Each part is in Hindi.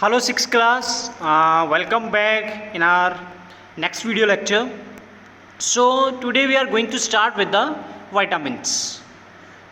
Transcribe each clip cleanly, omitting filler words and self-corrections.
Hello, sixth class. Welcome back in our next video lecture. So today we are going to start with the vitamins.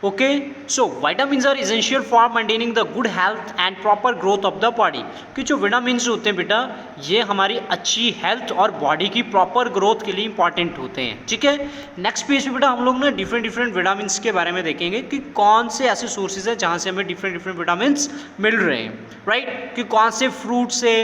Okay, so vitamins are essential for maintaining the good health and proper growth of the body. कि जो विटामिन्स होते हैं बेटा, ये हमारी अच्छी हेल्थ और बॉडी की प्रॉपर ग्रोथ के लिए इंपॉर्टेंट होते हैं. ठीक है, नेक्स्ट पेज पे बेटा हम लोग ना डिफरेंट विटामिन्स के बारे में देखेंगे कि कौन से ऐसे सोर्सेज हैं जहाँ से हमें डिफरेंट विटामिन्स मिल रहे हैं. राइट, कि कौन से फ्रूट से,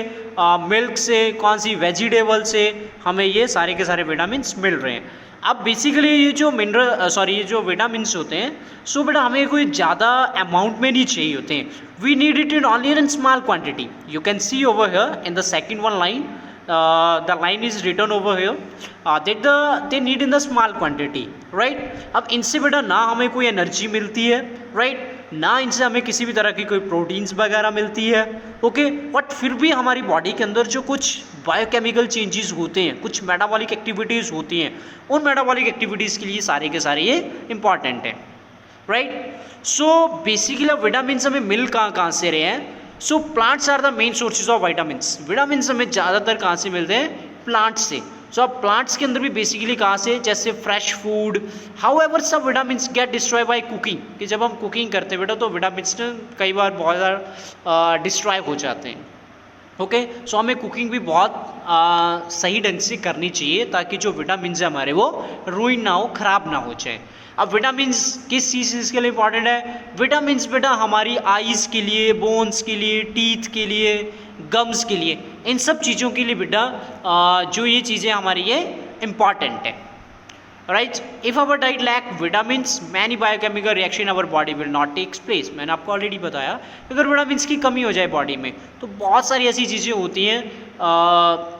मिल्क से, कौन सी वेजिटेबल से हमें ये सारे के सारे विटामिन्स मिल रहे हैं. अब बेसिकली ये जो विटामिन्स होते हैं, सो बेटा हमें कोई ज़्यादा अमाउंट में नहीं चाहिए होते हैं. We need it in only in small quantity. You can see over here in the second one line, the line is written over here that they need in the small quantity. Right, अब इनसे बेटा ना हमें कोई एनर्जी मिलती है, राइट, ना इनसे हमें किसी भी तरह की कोई प्रोटीन्स वगैरह मिलती है. ओके, बट फिर भी हमारी बॉडी के अंदर जो कुछ बायोकेमिकल चेंजेस होते हैं, कुछ मेटाबॉलिक एक्टिविटीज़ होती हैं, उन मेटाबॉलिक एक्टिविटीज़ के लिए सारे के सारे ये इंपॉर्टेंट हैं. राइट, सो बेसिकली विटामिन्स हमें मिल कहाँ से रहे हैं. So plants are the main sources of vitamins. Vitamins हमें ज़्यादातर कहाँ से मिलते हैं? प्लांट्स से. सो अब प्लांट्स के अंदर भी बेसिकली कहाँ से, जैसे फ्रेश फूड. हाउएवर सब vitamins get destroy by cooking, कि जब हम कुकिंग करते हैं बेटा तो विटामिन्स कई बार बहुत ज़्यादा डिस्ट्रॉय हो जाते हैं. ओके, सो हमें कुकिंग भी बहुत सही ढंग से करनी चाहिए ताकि जो विटामिन्स है हमारे वो रुइन ना हो, ख़राब ना हो जाए. अब विटामिन्स किस चीज़ के लिए इंपॉर्टेंट है? विटामिन्स बेटा हमारी आइज़ के लिए, बोन्स के लिए, टीथ के लिए, गम्स के लिए, इन सब चीज़ों के लिए बेटा जो ये चीज़ें हमारी ये इम्पॉर्टेंट है. Right, if our diet lack vitamins many biochemical reaction our body will not takes place. मैंने आपको ऑलरेडी बताया, अगर विटामिन्स की कमी हो जाए बॉडी में तो बहुत सारी ऐसी चीज़ें होती हैं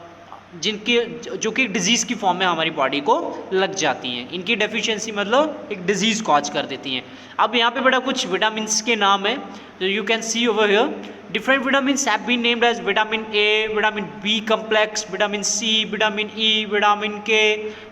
जिनकी जो कि डिजीज़ की फॉर्म में हमारी बॉडी को लग जाती हैं. इनकी डेफिशिएंसी मतलब एक डिजीज़ कॉज कर देती हैं. अब यहाँ पे बेटा कुछ विटामिन्स के नाम है, जो you can see over here. Different vitamins have been named as vitamin A, vitamin B complex, vitamin C, vitamin E, vitamin K.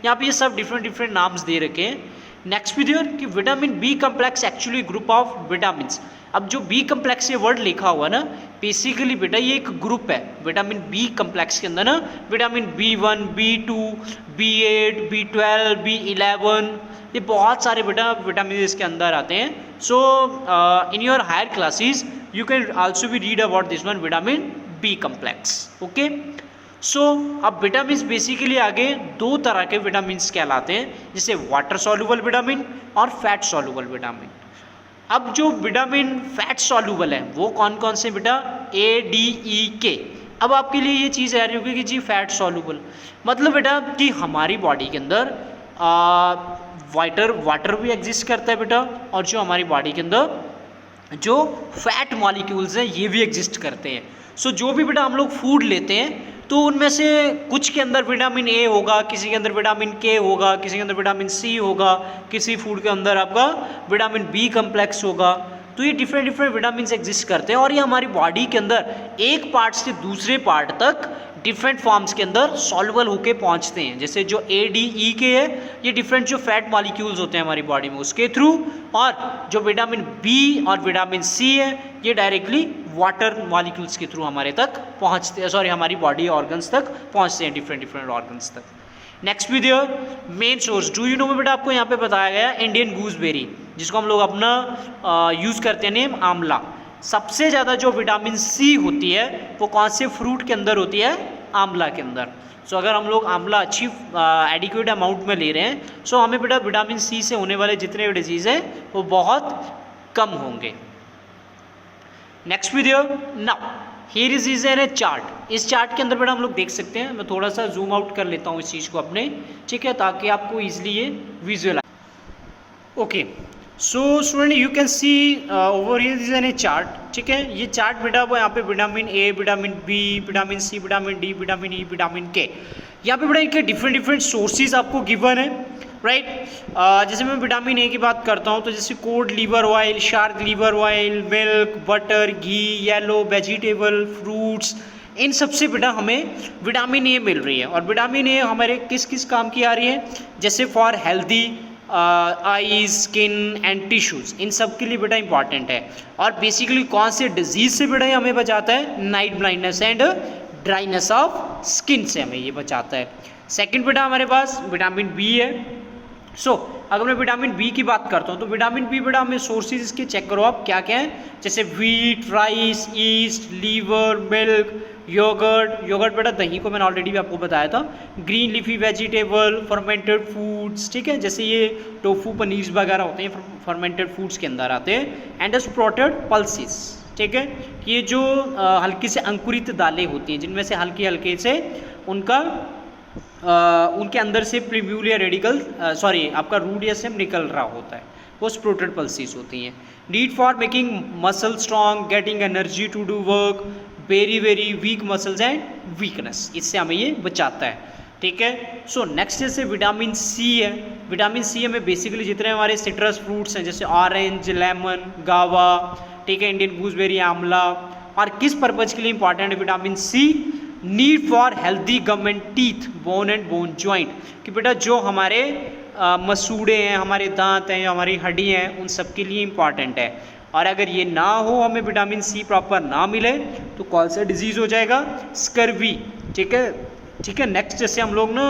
यहाँ पे ये सब डिफरेंट नाम्स दे रखे हैं. नेक्स्ट वीडियो कि vitamin B complex actually group of vitamins. अब जो बी कम्प्लेक्स ये वर्ड लिखा हुआ ना, बेसिकली बेटा ये एक ग्रुप है. विटामिन बी कम्प्लेक्स के अंदर ना vitamin B1, B2, B8, B12, B11, ये बहुत सारे बेटा विटामिन इसके अंदर आते हैं. So in your higher classes you can also be read about this one, vitamin B complex. Okay, so अब विटामिन्स बेसिकली आगे दो तरह के विटामिन्स कहलाते हैं, जैसे वाटर सॉल्युबल विटामिन और फैट सॉल्युबल विटामिन. अब जो विटामिन फैट सॉल्युबल है वो कौन कौन से बेटा? ADEK. अब आपके लिए ये चीज़ आ रही होगी कि जी फैट सॉल्युबल मतलब बेटा कि हमारी बॉडी के अंदर वाटर भी एग्जिस्ट करता है बेटा, और जो हमारी बॉडी के अंदर जो फैट मॉलिक्यूल्स हैं ये भी एग्जिस्ट करते हैं. सो जो भी बेटा हम लोग फूड लेते हैं तो उनमें से कुछ के अंदर विटामिन ए होगा, किसी के अंदर विटामिन के होगा, किसी के अंदर विटामिन सी होगा, किसी फूड के अंदर आपका विटामिन बी कम्प्लेक्स होगा. तो ये डिफरेंट विटामिन एग्जिस्ट करते हैं और ये हमारी बॉडी के अंदर एक पार्ट से दूसरे पार्ट तक डिफरेंट फॉर्म्स के अंदर सॉल्युबल होके पहुंचते हैं. जैसे जो ADEK है ये डिफरेंट जो फैट मॉलिक्यूल्स होते हैं हमारी बॉडी में उसके थ्रू, और जो विटामिन बी और विटामिन सी है ये डायरेक्टली वाटर मॉलिक्यूल्स के थ्रू हमारे तक पहुंचते हैं, हमारी बॉडी ऑर्गन्स तक पहुंचते हैं, डिफरेंट ऑर्गन्स तक. Next video main source. Do you know में बेटा आपको यहाँ पे बताया गया इंडियन गूसबेरी, जिसको हम लोग अपना यूज़ करते हैं नेम आंवला. सबसे ज़्यादा जो विटामिन सी होती है वो कौन से फ्रूट के अंदर होती है? आंवला के अंदर. सो अगर हम लोग आंवला अच्छी एडिक्वेट अमाउंट में ले रहे हैं सो हमें बेटा विटामिन सी से होने वाले जितने भी डिजीज़ हैं वो बहुत कम होंगे. Next video now here is an a chart. इस चार्ट के अंदर बेटा हम लोग देख सकते हैं, मैं थोड़ा सा जूम आउट कर लेता हूँ इस चीज़ को अपने, ठीक है, ताकि आपको ईजिली ये visualise. Okay, so student you can see over here is an a chart. ठीक है, ये चार्ट बेटा वो यहाँ पे vitamin A, vitamin B, vitamin C, vitamin D, vitamin E, vitamin K, यहाँ पे बेटा इनके डिफरेंट सोर्सेज आपको गिवन है. राइट, जैसे मैं विटामिन ए की बात करता हूँ तो जैसे cod liver oil, shark liver oil, milk, butter, ghee, yellow vegetable, fruits, इन सबसे बेटा हमें विटामिन ए मिल रही है. और विटामिन ए हमारे किस किस काम की आ रही है? जैसे for healthy eyes, skin and tissues, इन सब के लिए बेटा इंपॉर्टेंट है। और बेसिकली कौन से डिजीज़ से बेटा हमें बचाता है? Night blindness and dryness of skin से हमें ये बचाता है। सेकंड बेटा हमारे पास विटामिन बी है। अगर मैं विटामिन बी की बात करता हूँ तो विटामिन बी बेटा हमें सोर्सेज इसके चेक करो आप क्या क्या हैं, जैसे wheat, rice, yeast, liver, milk, yoghurt बेटा दही को मैंने ऑलरेडी भी आपको बताया था, green leafy vegetable, fermented foods, ठीक है, जैसे ये टोफू, पनीर वगैरह होते हैं फर्मेंटेड फूड्स के अंदर आते हैं, एंड स्प्रोटेड पल्सेस, ठीक है, ये जो हल्की से अंकुरित दालें होती हैं जिनमें से हल्के हल्के से उनके अंदर से प्रिव्यूलिया रेडिकल आपका रूट या सेम निकल रहा होता है, वो स्प्रोटेड पल्सेस होती हैं। Need for making muscle strong, getting energy to do work, very very weak muscles and weakness, इससे हमें ये बचाता है, ठीक है। नेक्स्ट जैसे विटामिन सी है। विटामिन सी हमें बेसिकली जितने हमारे सिट्रस फ्रूट्स हैं जैसे ऑरेंज, लेमन, गावा, ठीक है, इंडियन गूसबेरी, आंवला, और किस पर्पज़ के लिए इंपॉर्टेंट है vitamin C? Need for healthy gum and teeth, bone and bone joint, कि बेटा जो हमारे मसूड़े हैं, हमारे दांत हैं, हमारी हड्डी हैं, उन सब के लिए इम्पॉर्टेंट है। और अगर ये ना हो, हमें विटामिन सी प्रॉपर ना मिले तो कौन सा डिजीज़ हो जाएगा? स्कर्वी, ठीक है। नेक्स्ट जैसे हम लोग ना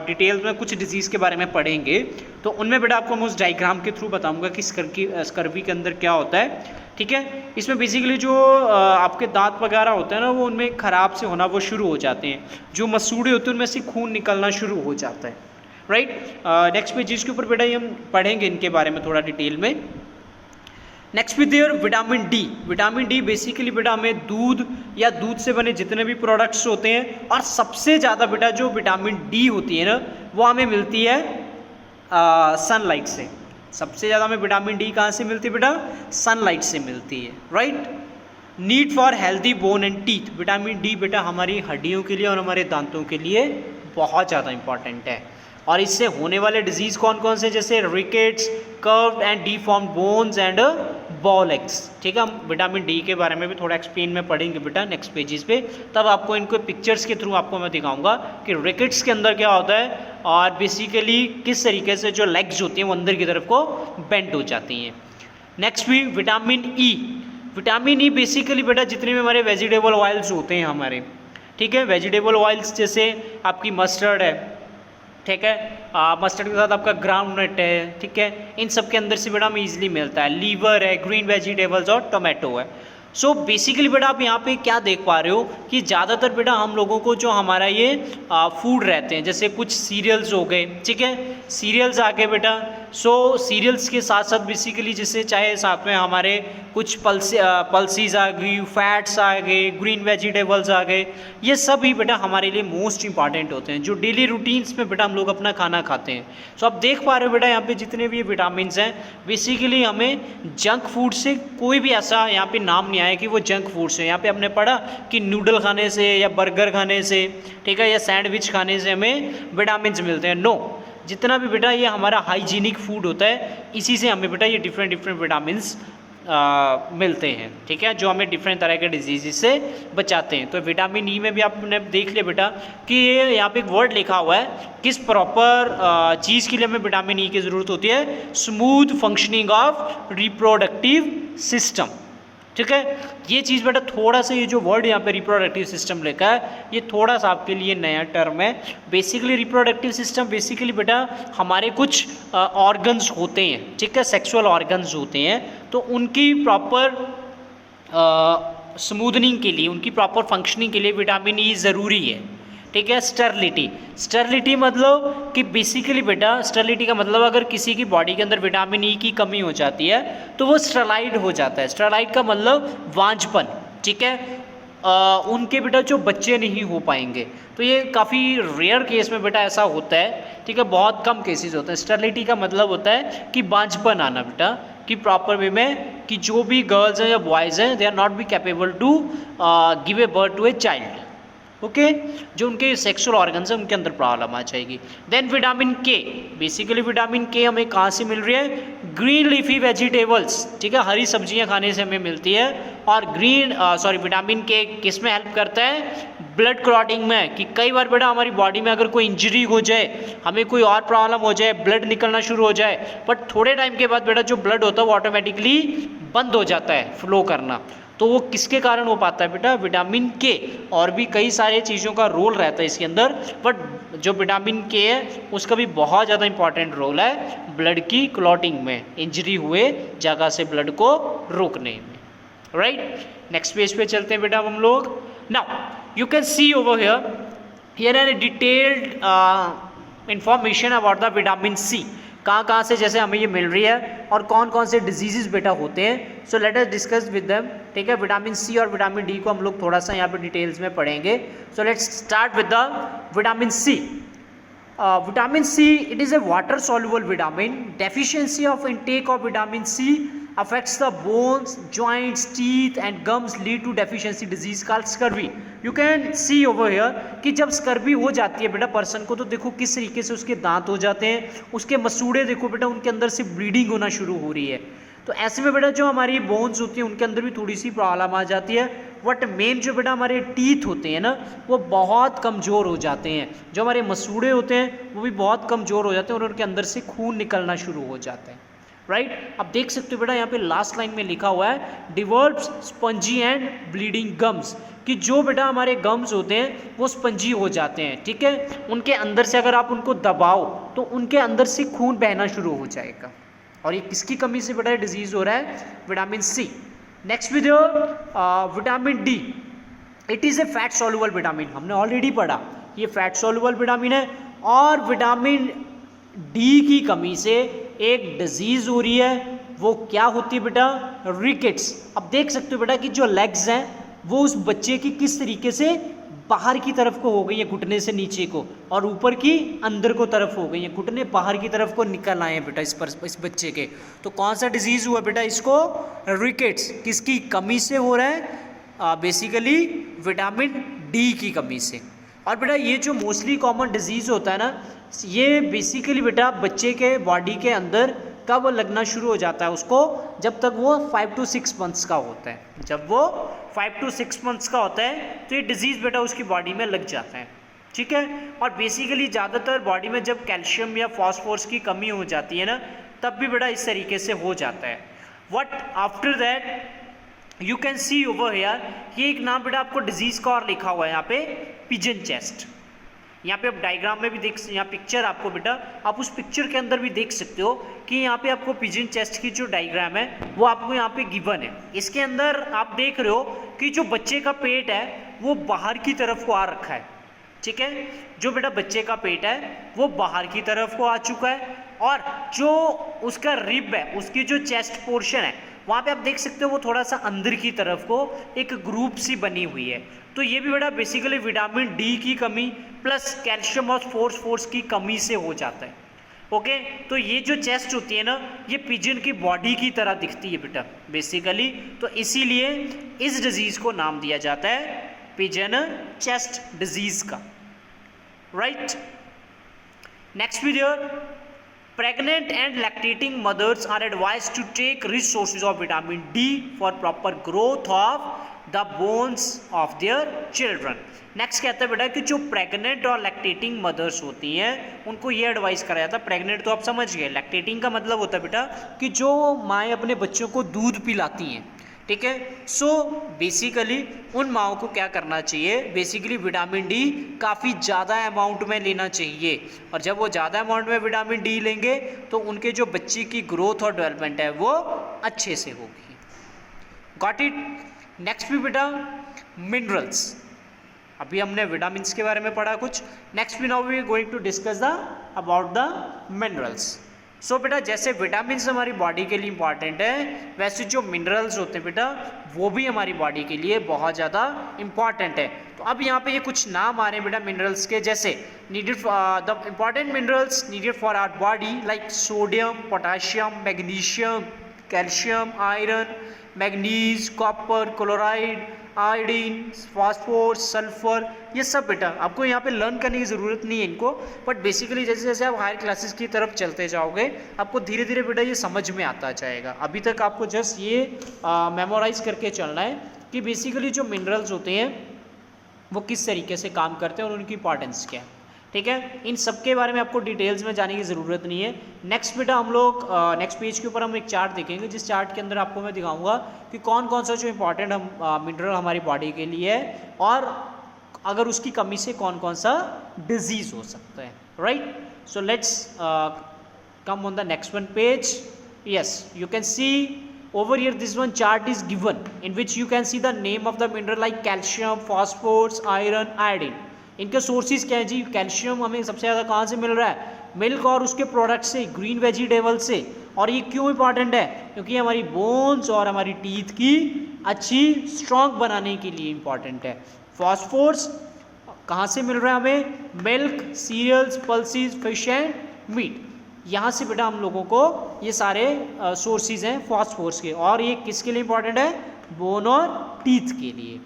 डिटेल्स में कुछ डिजीज़ के बारे में पढ़ेंगे तो उनमें बेटा आपको मैं उस डायग्राम के थ्रू बताऊंगा कि स्कर्वी के अंदर क्या होता है, ठीक है। इसमें बेसिकली जो आपके दांत वगैरह होते हैं ना वो उनमें ख़राब से होना वो शुरू हो जाते हैं, जो मसूड़े होते हैं उनमें से खून निकलना शुरू हो जाता है, राइट। नेक्स्ट पेजेस के ऊपर बेटा ये हम पढ़ेंगे इनके बारे में थोड़ा डिटेल में। Next with their vitamin D. Vitamin D basically बेटा हमें दूध या दूध से बने जितने भी प्रोडक्ट्स होते हैं, और सबसे ज़्यादा बेटा जो विटामिन डी होती है ना वो हमें मिलती है सनलाइट से। सबसे ज़्यादा हमें विटामिन डी कहाँ से मिलती है बेटा? सनलाइट से मिलती है, right. Need for healthy bone and teeth. Vitamin D बेटा हमारी हड्डियों के लिए और हमारे दांतों के लिए बहुत ज़्यादा इंपॉर्टेंट है। और इससे होने वाले डिजीज़ कौन कौन से, जैसे rickets, curved and डीफॉर्म्ड bones and ball eggs, ठीक है। हम विटामिन डी के बारे में भी थोड़ा एक्सप्लेन में पढ़ेंगे बेटा नेक्स्ट पेजेस पे, तब आपको इनको पिक्चर्स के थ्रू आपको मैं दिखाऊंगा कि रिकेट्स के अंदर क्या होता है और बेसिकली किस तरीके से जो लेग्स होती हैं वो अंदर की तरफ को बेंड हो जाती हैं। नेक्स्ट भी vitamin E. Vitamin E basically बेटा जितने भी हमारे वेजिटेबल ऑयल्स होते हैं हमारे, ठीक है, वेजिटेबल ऑयल्स जैसे आपकी मस्टर्ड है, ठीक है, मस्टर्ड के साथ आपका ग्राउंड नट है, ठीक है, इन सब के अंदर से बेटा हमें ईजिली मिलता है। लीवर है, ग्रीन वेजिटेबल्स और टोमेटो है। बेसिकली बेटा आप यहाँ पे क्या देख पा रहे हो कि ज़्यादातर बेटा हम लोगों को जो हमारा ये फूड रहते हैं, जैसे कुछ सीरियल्स हो गए, ठीक है, सीरियल्स आ गए बेटा। सीरियल्स के साथ साथ बेसिकली जैसे चाहे साथ में हमारे कुछ पल्सीज आ गई, फैट्स आ गए, ग्रीन वेजिटेबल्स आ गए, ये सब ही बेटा हमारे लिए मोस्ट इंपॉर्टेंट होते हैं जो डेली रूटीन्स में बेटा हम लोग अपना खाना खाते हैं। आप देख पा रहे हो बेटा यहाँ पे जितने भी विटामिन हैं बेसिकली हमें जंक फूड से कोई भी ऐसा यहाँ पे नाम नहीं आया कि वो जंक फूड्स है। यहाँ पे हमने पढ़ा कि नूडल खाने से या बर्गर खाने से, ठीक है, या सैंडविच खाने से हमें विटामिन मिलते हैं। नो, जितना भी बेटा ये हमारा हाइजीनिक फूड होता है इसी से हमें बेटा ये डिफरेंट विटामिन मिलते हैं, ठीक है, जो हमें डिफरेंट तरह के डिजीज़ से बचाते हैं। तो विटामिन ई में भी आपने देख लिया बेटा कि ये यहाँ पे एक वर्ड लिखा हुआ है, किस प्रॉपर चीज़ के लिए हमें विटामिन ई की ज़रूरत होती है? Smooth functioning of reproductive system, ठीक है। ये चीज़ बेटा थोड़ा सा, ये जो वर्ड यहाँ पे रिप्रोडक्टिव सिस्टम लिखा है ये थोड़ा सा आपके लिए नया टर्म है। बेसिकली रिप्रोडक्टिव सिस्टम बेसिकली बेटा हमारे कुछ ऑर्गन्स होते हैं, ठीक है, सेक्सुअल ऑर्गन्स होते हैं, तो उनकी प्रॉपर स्मूथनिंग के लिए, उनकी प्रॉपर फंक्शनिंग के लिए विटामिन ई ज़रूरी है, ठीक है। स्टेरिलिटी मतलब कि बेसिकली बेटा स्टेरिलिटी का मतलब अगर किसी की बॉडी के अंदर विटामिन ई की कमी हो जाती है तो वो स्टेराइड हो जाता है। स्टेराइड का मतलब वांझपन, ठीक है, उनके बेटा जो बच्चे नहीं हो पाएंगे। तो ये काफ़ी रेयर केस में बेटा ऐसा होता है, ठीक है, बहुत कम केसेस होते हैं। स्टेरिलिटी का मतलब होता है कि बांझपन आना बेटा, कि प्रॉपर वे में कि जो भी गर्ल्स हैं या बॉयज़ हैं they are not be capable to give a birth to a child, okay, जो उनके सेक्सुअल ऑर्गन्स हैं उनके अंदर प्रॉब्लम आ जाएगी। देन विटामिन के। बेसिकली विटामिन के हमें कहाँ से मिल रही है? ग्रीन लीफी वेजिटेबल्स, ठीक है, हरी सब्जियां खाने से हमें मिलती है। और विटामिन के किस में हेल्प करता है? ब्लड क्लॉटिंग में, कि कई बार बेटा हमारी बॉडी में अगर कोई इंजरी हो जाए, हमें कोई और प्रॉब्लम हो जाए, ब्लड निकलना शुरू हो जाए, बट थोड़े टाइम के बाद बेटा जो ब्लड होता है वो ऑटोमेटिकली बंद हो जाता है फ्लो करना। तो वो किसके कारण हो पाता है बेटा? विटामिन के। और भी कई सारे चीज़ों का रोल रहता है इसके अंदर, बट जो विटामिन के है उसका भी बहुत ज़्यादा इंपॉर्टेंट रोल है ब्लड की क्लॉटिंग में, इंजरी हुए जगह से ब्लड को रोकने में। राइट, नेक्स्ट पेज पे चलते हैं बेटा हम लोग। Now you can see over here are detailed information about the vitamin C. कहाँ से जैसे हमें ये मिल रही है और कौन कौन से डिजीजेस बेटा होते हैं। So let us discuss with them. ठीक है, विटामिन सी और विटामिन डी को हम लोग थोड़ा सा यहाँ पे डिटेल्स में पढ़ेंगे। So let's start with the vitamin C. Vitamin C, it is a water soluble vitamin. Deficiency of intake of vitamin C affects the bones, joints, teeth and gums, lead to deficiency disease called scurvy. You can see over here कि जब स्कर्वी हो जाती है बेटा पर्सन को, तो देखो किस तरीके से उसके दांत हो जाते हैं, उसके मसूड़े देखो बेटा उनके अंदर से ब्लीडिंग होना शुरू हो रही है। तो ऐसे में बेटा जो हमारी बोन्स होती है उनके अंदर भी थोड़ी सी प्रॉब्लम आ जाती है। बट मेन जो बेटा हमारे टीथ होते हैं ना वो बहुत कमज़ोर हो जाते हैं, जो हमारे मसूड़े होते हैं वो भी बहुत कमज़ोर हो जाते हैं और उनके अंदर से खून निकलना शुरू हो जाता है। राइट, अब देख सकते हो बेटा यहाँ पे लास्ट लाइन में लिखा हुआ है डिवर्ब्स स्पंजी एंड ब्लीडिंग गम्स, कि जो बेटा हमारे गम्स होते हैं वो स्पंजी हो जाते हैं। ठीक है, उनके अंदर से अगर आप उनको दबाओ तो उनके अंदर से खून बहना शुरू हो जाएगा। और ये किसकी कमी से बेटा डिजीज़ हो रहा है? Vitamin C. Next with vitamin D, it is a fat soluble vitamin. हमने ऑलरेडी पढ़ा ये फैट सॉल्युबल विटामिन है। और विटामिन डी की कमी से एक डिजीज़ हो रही है, वो क्या होती है बेटा? रिकेट्स। अब देख सकते हो बेटा कि जो लेग्स हैं वो उस बच्चे की किस तरीके से बाहर की तरफ को हो गई है, घुटने से नीचे को, और ऊपर की अंदर को तरफ हो गई है, घुटने बाहर की तरफ को निकल आए हैं बेटा इस बच्चे के। तो कौन सा डिजीज़ हुआ बेटा इसको? रिकेट्स। किसकी कमी से हो रहा है? बेसिकली विटामिन डी की कमी से। और बेटा ये जो मोस्टली कॉमन डिजीज़ होता है ना, ये बेसिकली बेटा बच्चे के बॉडी के अंदर कब लगना शुरू हो जाता है उसको? जब तक वो 5 to 6 मंथ्स का होता है। जब वो 5 to 6 मंथ्स का होता है तो ये डिजीज़ बेटा उसकी बॉडी में लग जाता है। ठीक है, और बेसिकली ज़्यादातर बॉडी में जब कैल्शियम या फॉस्फोरस की कमी हो जाती है ना, तब भी बेटा इस तरीके से हो जाता है। What after that you can see over here, ये एक नाम बेटा आपको डिजीज़ का और लिखा हुआ है यहाँ पे, पिजन चेस्ट। यहाँ पे आप डायग्राम में भी देख, यहाँ पिक्चर आपको बेटा आप उस पिक्चर के अंदर भी देख सकते हो कि यहाँ पे आपको पिजन चेस्ट की जो डायग्राम है वो आपको यहाँ पे गिवन है। इसके अंदर आप देख रहे हो कि जो बच्चे का पेट है वो बाहर की तरफ को आ रखा है। ठीक है, जो बेटा बच्चे का पेट है वो बाहर की तरफ को आ चुका है, और जो उसका रिब है, उसकी जो चेस्ट पोर्शन है वहाँ पे आप देख सकते हो वो थोड़ा सा अंदर की तरफ को एक ग्रुप सी बनी हुई है। तो ये भी बेटा बेसिकली विटामिन डी की कमी प्लस कैल्शियम और फोर्स की कमी से हो जाता है। ओके, तो ये जो चेस्ट होती है ना, ये पिजन की बॉडी की तरह दिखती है बेटा बेसिकली, तो इसीलिए इस डिजीज़ को नाम दिया जाता है पिजन चेस्ट डिजीज़ का। Right, next video, pregnant and lactating mothers are advised to take rich sources of vitamin D for proper growth of the bones of their children. Next कहता है बेटा कि जो प्रेग्नेंट और लैक्टेटिंग मदर्स होती हैं उनको ये एडवाइस कराया जाता है। प्रेग्नेंट तो आप समझ गए, लैक्टेटिंग का मतलब होता है बेटा कि जो माएँ अपने बच्चों को दूध पिलाती हैं। ठीक है, सो बेसिकली उन माओं को क्या करना चाहिए? बेसिकली विटामिन डी काफ़ी ज़्यादा अमाउंट में लेना चाहिए, और जब वो ज़्यादा अमाउंट में विटामिन डी लेंगे तो उनके जो बच्चे की ग्रोथ और डेवलपमेंट है वो अच्छे से होगी। Got it? नेक्स्ट भी बेटा मिनरल्स। अभी हमने विटामिन्स के बारे में पढ़ा कुछ, नेक्स्ट भी now we are going to discuss the about the minerals. So बेटा जैसे विटामिन्स हमारी बॉडी के लिए इंपॉर्टेंट है, वैसे जो मिनरल्स होते हैं बेटा वो भी हमारी बॉडी के लिए बहुत ज़्यादा इंपॉर्टेंट है। तो अब यहाँ पे ये कुछ नाम आ रहे हैं बेटा मिनरल्स के, जैसे needed the important minerals needed for our body like sodium, potassium, magnesium, calcium, iron, manganese, copper, chloride, iodine, phosphorus, sulphur, ये सब बेटा आपको यहाँ पे लर्न करने की ज़रूरत नहीं है इनको, बट बेसिकली जैसे जैसे आप हायर क्लासेस की तरफ चलते जाओगे आपको धीरे धीरे बेटा ये समझ में आता जाएगा। अभी तक आपको जस्ट ये मेमोराइज करके चलना है कि बेसिकली जो मिनरल्स होते हैं वो किस तरीके से काम करते हैं और उनकी इंपॉर्टेंस क्या है। ठीक है, इन सब के बारे में आपको डिटेल्स में जाने की ज़रूरत नहीं है। नेक्स्ट बेटा हम लोग नेक्स्ट पेज के ऊपर हम एक चार्ट देखेंगे, जिस चार्ट के अंदर आपको मैं दिखाऊंगा कि कौन कौन सा जो इंपॉर्टेंट मिनरल हमारी बॉडी के लिए है और अगर उसकी कमी से कौन कौन सा डिजीज़ हो सकता है। Right, so let's come on the next one page. Yes, you can see over here this one chart is given in which you can see the name of the mineral like calcium, phosphorus, iron, iodine. इनके सोर्सेज क्या है जी? कैल्शियम हमें सबसे ज़्यादा कहाँ से मिल रहा है? मिल्क और उसके प्रोडक्ट से, ग्रीन वेजिटेबल से. और ये क्यों इंपॉर्टेंट है? क्योंकि हमारी बोन्स और हमारी टीथ की अच्छी स्ट्रॉन्ग बनाने के लिए इंपॉर्टेंट है. फॉस्फोरस कहाँ से मिल रहा है हमें? Milk, cereals, pulses, fish and meat. यहाँ से बेटा हम लोगों को ये सारे सोर्सेज हैं फॉस्फोरस के, और ये किसके लिए इंपॉर्टेंट है? बोन और टीथ के लिए.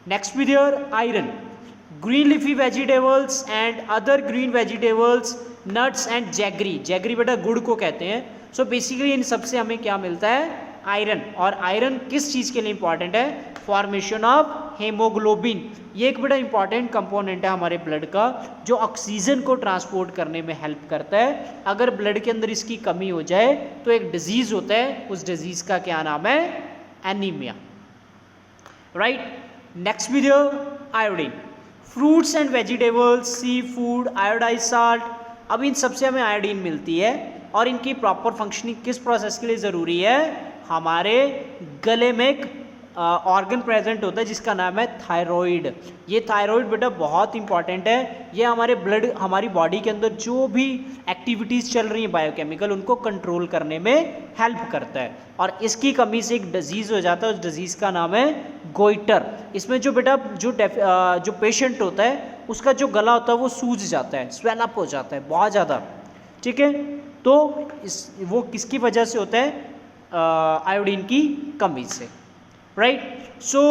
Next with your iron, green leafy vegetables and other green vegetables, nuts and jaggery. Jaggery बेटा गुड़ को कहते हैं. सो बेसिकली इन सबसे हमें क्या मिलता है? आयरन. और आयरन किस चीज़ के लिए इंपॉर्टेंट है? Formation of haemoglobin. ये एक बड़ा इंपॉर्टेंट कंपोनेंट है हमारे ब्लड का, जो ऑक्सीजन को ट्रांसपोर्ट करने में हेल्प करता है. अगर ब्लड के अंदर इसकी कमी हो जाए तो एक डिजीज़ होता है, उस डिजीज़ का क्या नाम है? Anaemia. Right, next video iodine. Fruits and vegetables, sea food, iodise salt. अब इन सबसे हमें आयोडीन मिलती है और इनकी प्रॉपर फंक्शनिंग किस प्रोसेस के लिए ज़रूरी है? हमारे गले में एक ऑर्गन प्रेजेंट होता है जिसका नाम है थायराइड. ये थायराइड बेटा बहुत इंपॉर्टेंट है. ये हमारे ब्लड, हमारी बॉडी के अंदर जो भी एक्टिविटीज़ चल रही हैं बायोकेमिकल, उनको कंट्रोल करने में हेल्प करता है. और इसकी कमी से एक डिजीज़ हो जाता है, उस डिजीज़ का नाम है गोइटर. इसमें जो बेटा जो पेशेंट होता है उसका जो गला होता है वो सूज जाता है, स्वेल अप हो जाता है बहुत ज़्यादा. ठीक है, तो वो किसकी वजह से होता है? आयोडीन की कमी से. राइट, सो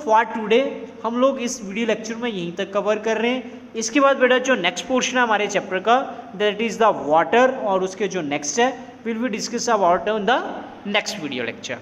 फॉर टुडे हम लोग इस वीडियो लेक्चर में यहीं तक कवर कर रहे हैं. इसके बाद बेटा जो नेक्स्ट पोर्शन है हमारे चैप्टर का, दैट इज़ द वाटर, और उसके जो नेक्स्ट है will be discuss about in the next video lecture.